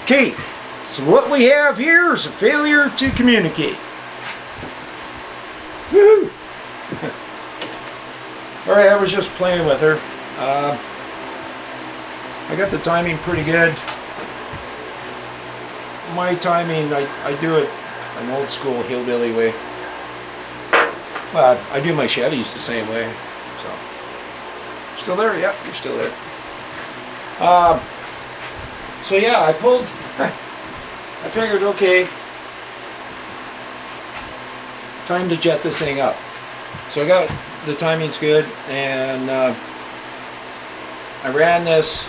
Okay, so what we have here is a failure to communicate. Woohoo! Alright, I was just playing with her. I got the timing pretty good. My timing, I do it an old school hillbilly way. Well, I do my Chevys the same way. So, still there? Yep, you're still there. So yeah, I pulled. I figured, okay, time to jet this thing up. So I got the timing's good, and I ran this.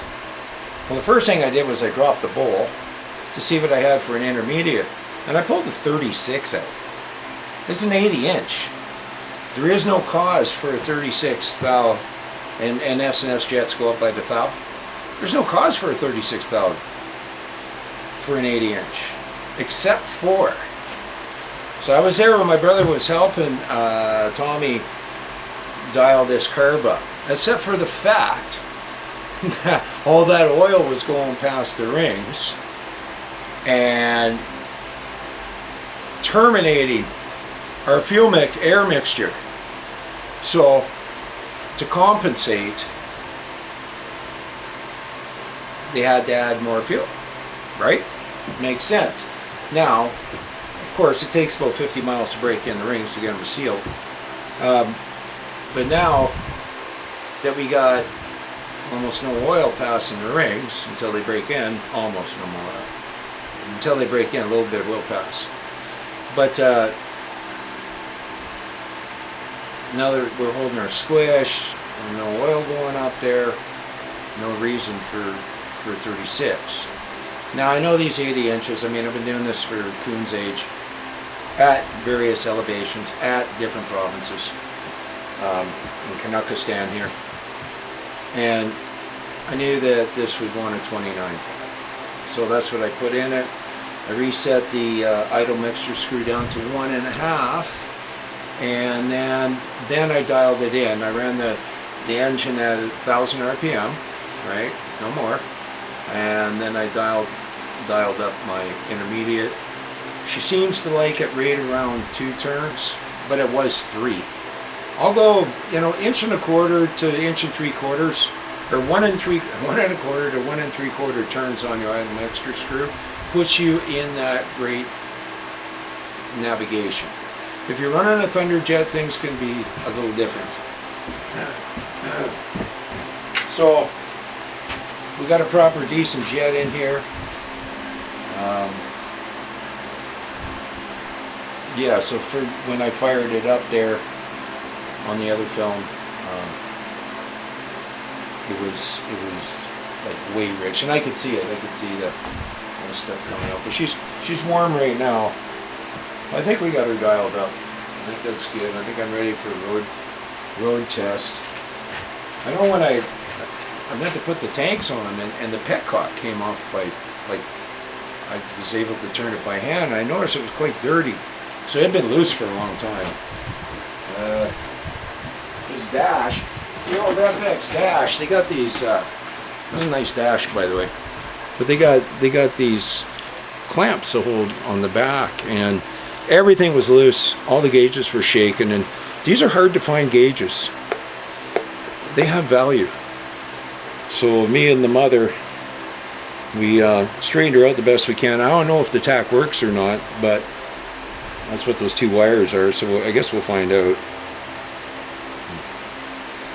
Well, the first thing I did was I dropped the bowl to see what I had for an intermediate, and I pulled the 36 out. This is an 80-inch. There is no cause for a 36 thou, and S&S jets go up by the thou. There's no cause for a 36 thou for an 80-inch, except for. So I was there when my brother was helping Tommy dial this carb up, except for the fact that all that oil was going past the rings and terminating our air mixture. So to compensate, they had to add more fuel, right? Makes sense. Now, of course, it takes about 50 miles to break in the rings to get them sealed. But now that we got almost no oil passing the rings until they break in, almost no more oil. Until they break in, a little bit will pass. But now we're holding our squish, no oil going up there, no reason for 36. Now I know these 80 inches, I mean I've been doing this for Coon's age, at various elevations, at different provinces, in Canuckistan here. And I knew that this would want a 29.5. So that's what I put in it. I reset the idle mixture screw down to 1.5, and then I dialed it in. I ran the engine at 1,000 RPM, right? No more. And then I dialed up my intermediate. She seems to like it right around 2 turns, but it was 3. I'll go, inch and a quarter to inch and 3/4, or 1 1/4 to 1 3/4 turns on your idle mixture screw, puts you in that great navigation. If you're running a Thunderjet, things can be a little different. So we got a proper decent jet in here. Yeah, so for when I fired it up there on the other film, it was like way rich, and I could see it. I could see the stuff coming up. But she's warm right now. I think we got her dialed up. I think that's good. I think I'm ready for a road test. I know when I meant to put the tanks on, and the petcock came off by, like, I was able to turn it by hand, and I noticed it was quite dirty. So it had been loose for a long time. This dash, the old FX dash, they got these, this is a nice dash, by the way, but they got these clamps to hold on the back, and everything was loose. All the gauges were shaken, and these are hard to find gauges. They have value. So me and the mother, we straightened her out the best we can. I don't know if the tack works or not, but that's what those 2 wires are, so I guess we'll find out.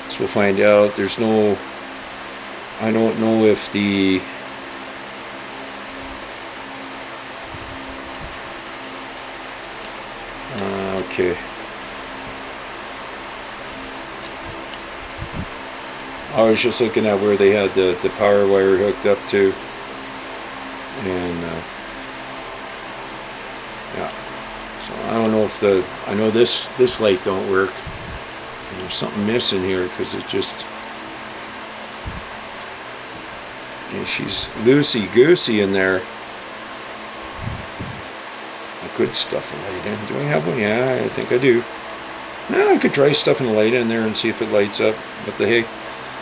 So we'll find out. There's no, I don't know if the, okay. I was just looking at where they had the power wire hooked up to, and yeah. So I don't know if I know this light don't work. There's something missing here because it just, she's loosey-goosey in there. I could stuff a light in. Do I have one? Yeah, I think I do. Yeah, I could try stuffing a light in there and see if it lights up. What the heck?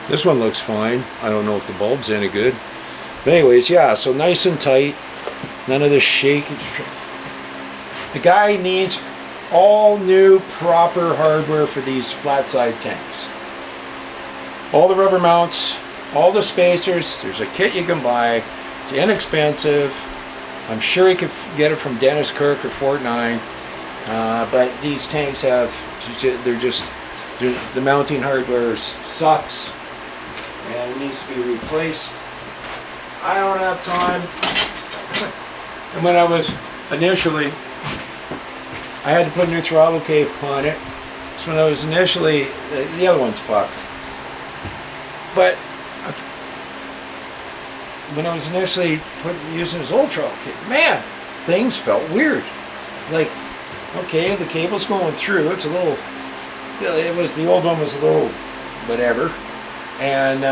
This one looks fine. I don't know if the bulb's any good. But anyways, yeah, so nice and tight. None of this shaking. The guy needs all new proper hardware for these flat side tanks. All the rubber mounts, all the spacers. There's a kit you can buy. It's inexpensive. I'm sure you could get it from Dennis Kirk or Fort 9. But these tanks have, the mounting hardware sucks and it needs to be replaced. I don't have time. And when I was initially, I had to put a new throttle cape on it. So when I was initially, the other one's fucked. But when I was initially using his old throttle cape, man, things felt weird. Like, okay, the cable's going through. It's a little, the old one was a little whatever. And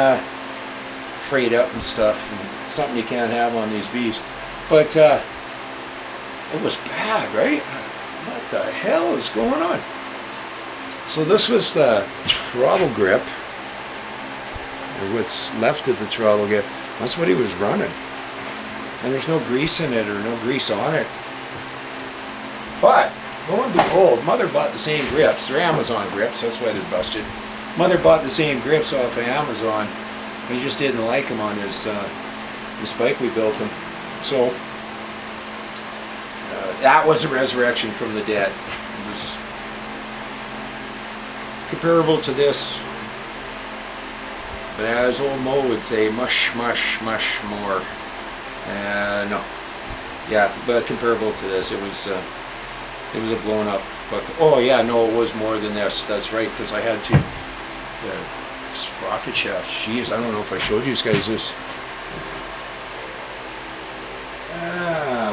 frayed up and stuff. And something you can't have on these bees. But it was bad, right? What the hell is going on? So this was the throttle grip, or what's left of the throttle grip. That's what he was running. And there's no grease in it or no grease on it. But, lo and behold, Mother bought the same grips. They're Amazon grips, that's why they're busted. Mother bought the same grips off of Amazon. He just didn't like them on his bike we built him. So, that was a resurrection from the dead. It was comparable to this. But as old Mo would say, mush, mush, mush more. No. Yeah, but comparable to this, it was a blown up fuck. Oh yeah, no, it was more than this. That's right, because I had to sprocket shaft. Jeez, I don't know if I showed you guys this.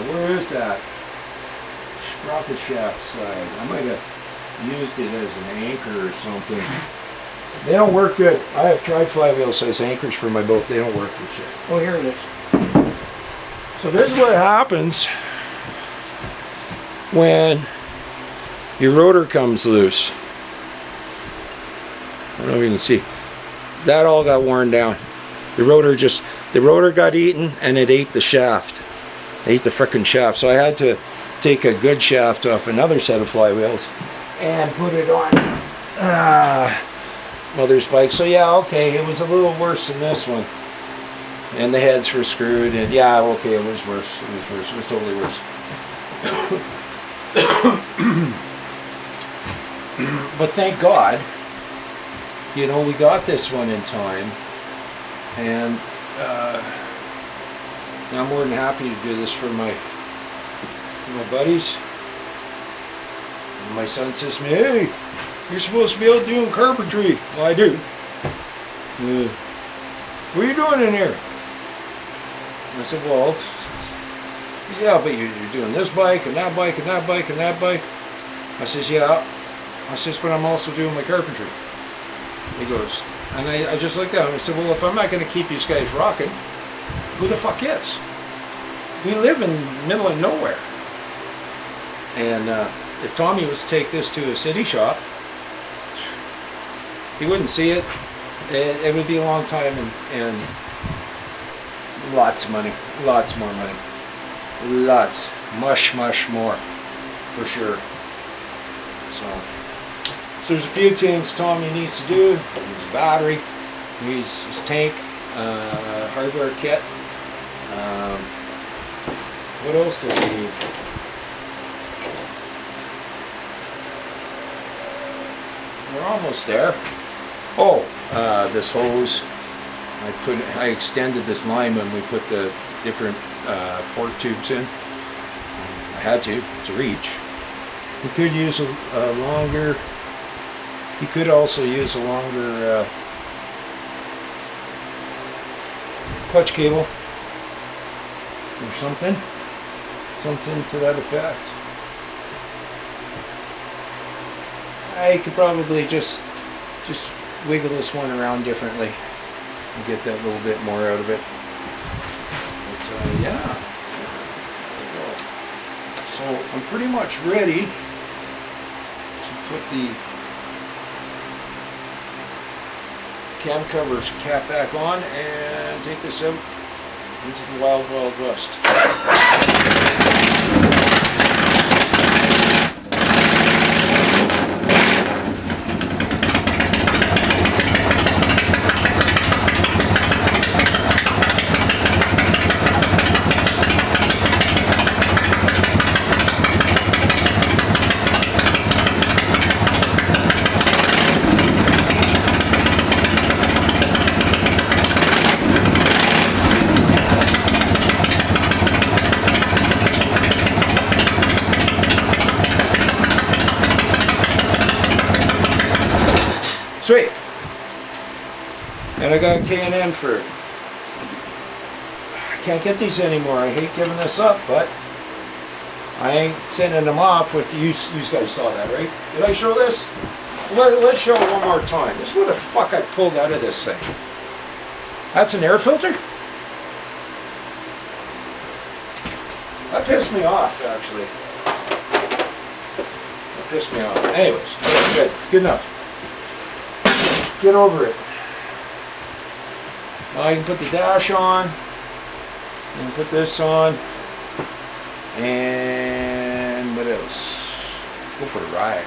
Where is that? Sprocket shaft side. I might have used it as an anchor or something. They don't work good. I have tried flywheel size anchors for my boat. They don't work for shit. Oh, here it is. So this is what happens when your rotor comes loose. I don't know if you can see. That all got worn down. The rotor got eaten and it ate the shaft. It ate the frickin' shaft. So I had to take a good shaft off another set of flywheels and put it on Mother's bike. So yeah, okay, it was a little worse than this one. And the heads were screwed, and yeah, okay, it was worse. It was worse. It was totally worse. But thank God, you know, we got this one in time, and I'm more than happy to do this for my buddies. And my son says to me, "Hey, you're supposed to be out doing carpentry." Well, I do. What are you doing in here? And I said, well, yeah, but you're doing this bike and that bike and that bike and that bike. I says, yeah. I says, but I'm also doing my carpentry. He goes, and I just looked at him and I said, well, if I'm not going to keep these guys rocking, who the fuck is? We live in the middle of nowhere. And if Tommy was to take this to a city shop, he wouldn't see it. It would be a long time and lots of money, lots more money, lots, much more, for sure. So there's a few things Tommy needs to do. He needs a battery, he needs his tank, hardware kit. What else does he need? We're almost there. Oh, this hose. I extended this line when we put the different fork tubes in. I had to reach. You could use a longer. You could also use a longer clutch cable or something to that effect. I could probably just wiggle this one around differently and get that little bit more out of it. But yeah. So I'm pretty much ready to put the cam covers cap back on and take this out into the wild, wild west. Sweet. And I got K&N for it. I can't get these anymore. I hate giving this up, but I ain't sending them off with you. You guys saw that, right? Did I show this? Let's show it one more time. This is what the fuck I pulled out of this thing. That's an air filter? That pissed me off, actually. That pissed me off. Anyways, okay, good. Good enough. Get over it. Now I can put the dash on, and put this on, and what else? Go for a ride.